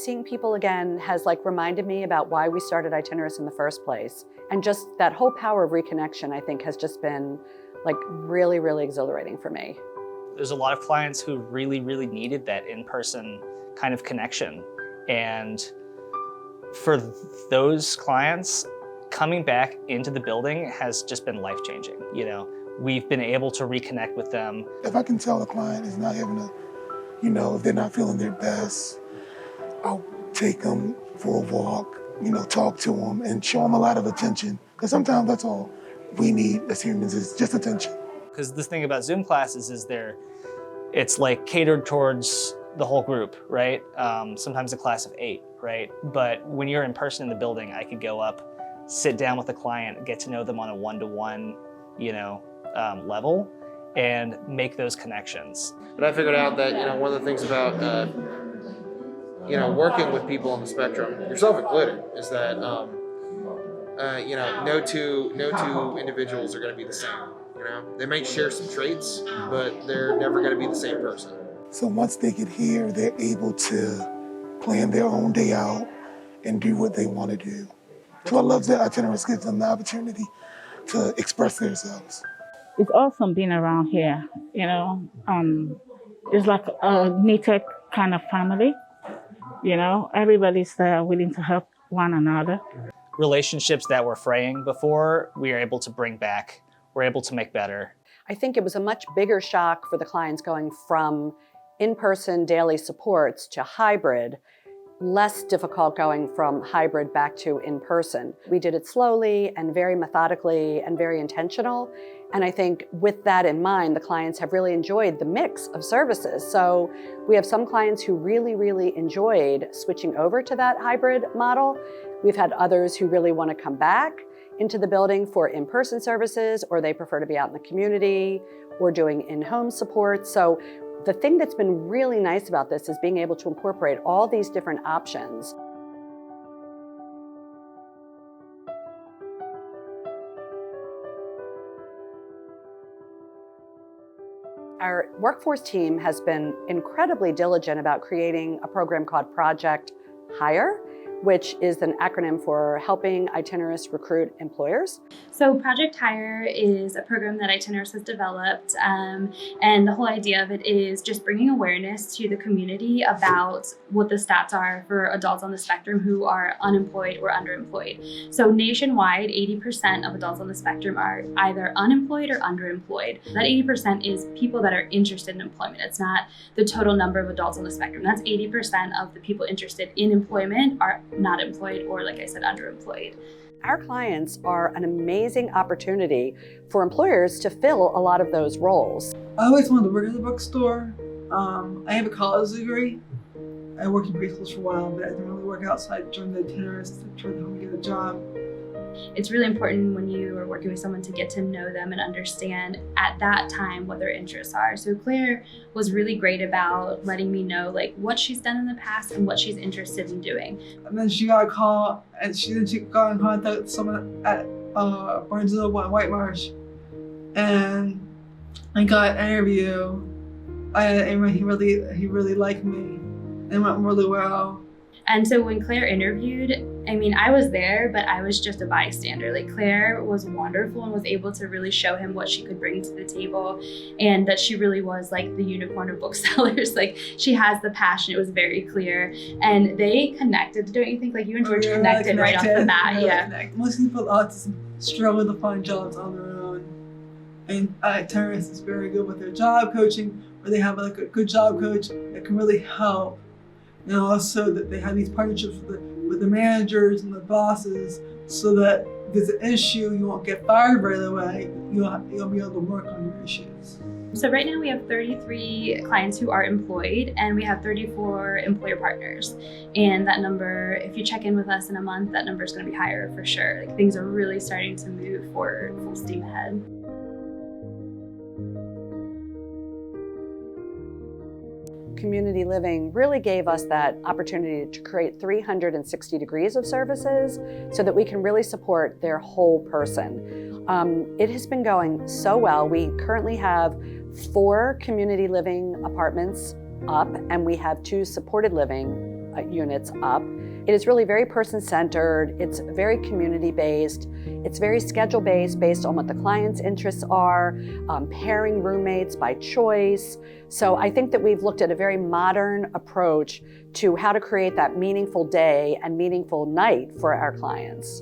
seeing people again has reminded me about why we started Itinerus in the first place. And just that whole power of reconnection, I think, has just been really, really exhilarating for me. There's a lot of clients who really, really needed that in-person kind of connection. And for those clients, coming back into the building has just been life-changing. We've been able to reconnect with them. If I can tell a client is not having if they're not feeling their best, I'll take them for a walk, talk to them and show them a lot of attention. Because sometimes that's all we need as humans is just attention. Because the thing about Zoom classes is it's catered towards the whole group, right? Sometimes a class of 8, right? But when you're in person in the building, I could go up, sit down with a client, get to know them on a one-to-one, level, and make those connections. But I figured out that, one of the things about, working with people on the spectrum, yourself included, is that, no two individuals are going to be the same. They might share some traits, but they're never going to be the same person. So once they get here, they're able to plan their own day out and do what they want to do. So I love that Itinerus gives them the opportunity to express themselves. It's awesome being around here, it's like a knitted kind of family, everybody's there willing to help one another. Relationships that were fraying before, we are able to bring back, we're able to make better. I think it was a much bigger shock for the clients going from in-person daily supports to hybrid, less difficult going from hybrid back to in-person. We did it slowly and very methodically and very intentional. And I think with that in mind, the clients have really enjoyed the mix of services. So we have some clients who really, really enjoyed switching over to that hybrid model. We've had others who really want to come back into the building for in-person services, or they prefer to be out in the community or doing in-home support. So the thing that's been really nice about this is being able to incorporate all these different options. Our workforce team has been incredibly diligent about creating a program called Project Hire, which is an acronym for Helping Itinerus Recruit Employers. So Project Hire is a program that Itinerus has developed, and the whole idea of it is just bringing awareness to the community about what the stats are for adults on the spectrum who are unemployed or underemployed. So nationwide, 80% of adults on the spectrum are either unemployed or underemployed. That 80% is people that are interested in employment. It's not the total number of adults on the spectrum. That's 80% of the people interested in employment are not employed or, like I said, underemployed. Our clients are an amazing opportunity for employers to fill a lot of those roles. I always wanted to work in a bookstore. I have a college degree. I worked in preschools for a while, but I didn't really work outside during the Itinerus to try to help me get a job. It's really important when you are working with someone to get to know them and understand at that time what their interests are. So Claire was really great about letting me know what she's done in the past and what she's interested in doing. And then she got a call and she got in contact with someone at Barnes & Noble in White Marsh. And I got an interview and he really liked me and it went really well. And so when Claire interviewed, I was there, but I was just a bystander. Claire was wonderful and was able to really show him what she could bring to the table and that she really was the unicorn of booksellers. She has the passion, it was very clear. And they connected, don't you think? You and George connected right off the bat. Yeah. Most people with autism struggle to find jobs on their own. And Itinerus is very good with their job coaching, where they have a good job coach that can really help. And also that they have these partnerships with the managers and the bosses so that if there's an issue, you won't get fired right away. You'll be able to work on your issues. So right now we have 33 clients who are employed and we have 34 employer partners. And that number, if you check in with us in a month, that number is going to be higher for sure. Things are really starting to move forward full steam ahead. Community living really gave us that opportunity to create 360 degrees of services so that we can really support their whole person. It has been going so well. We currently have 4 community living apartments up and we have 2 supported living units up. It is really very person-centered, it's very community-based, it's very schedule-based based on what the client's interests are, pairing roommates by choice. So I think that we've looked at a very modern approach to how to create that meaningful day and meaningful night for our clients.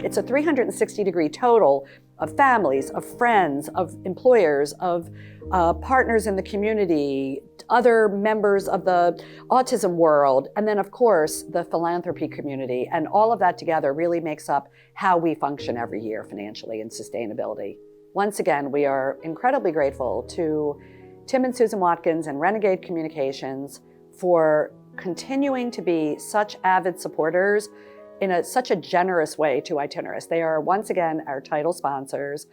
It's a 360-degree total of families, of friends, of employers, of partners in the community, other members of the autism world, and then of course the philanthropy community. And all of that together really makes up how we function every year financially and sustainability. Once again, we are incredibly grateful to Tim and Susan Watkins and Renegade Communications for continuing to be such avid supporters in such a generous way to Itinerus. They are once again our title sponsors.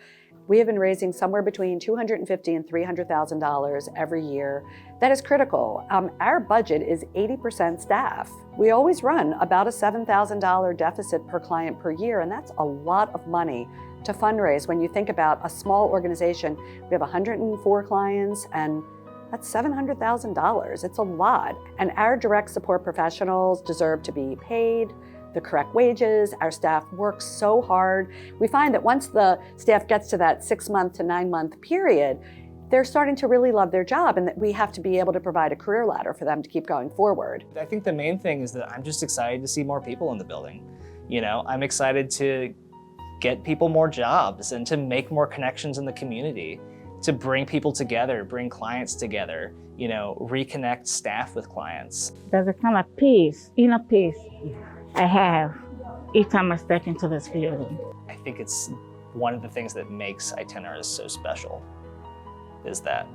We have been raising somewhere between $250,000 and $300,000 every year. That is critical. Our budget is 80% staff. We always run about a $7,000 deficit per client per year, and that's a lot of money to fundraise. When you think about a small organization, we have 104 clients, and that's $700,000. It's a lot. And our direct support professionals deserve to be paid the correct wages. Our staff works so hard. We find that once the staff gets to that 6-month to 9-month period, they're starting to really love their job, and that we have to be able to provide a career ladder for them to keep going forward. I think the main thing is that I'm just excited to see more people in the building. You know, I'm excited to get people more jobs and to make more connections in the community, to bring people together, bring clients together, you know, reconnect staff with clients. There's a kind of peace, inner peace I have each time I step into this building. I think it's one of the things that makes Itinerus so special is that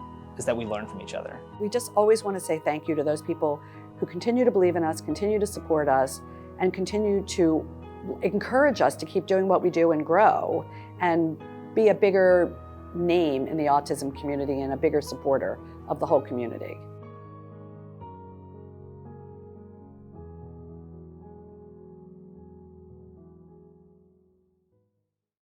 we learn from each other. We just always want to say thank you to those people who continue to believe in us, continue to support us, and continue to encourage us to keep doing what we do and grow and be a bigger name in the autism community and a bigger supporter of the whole community.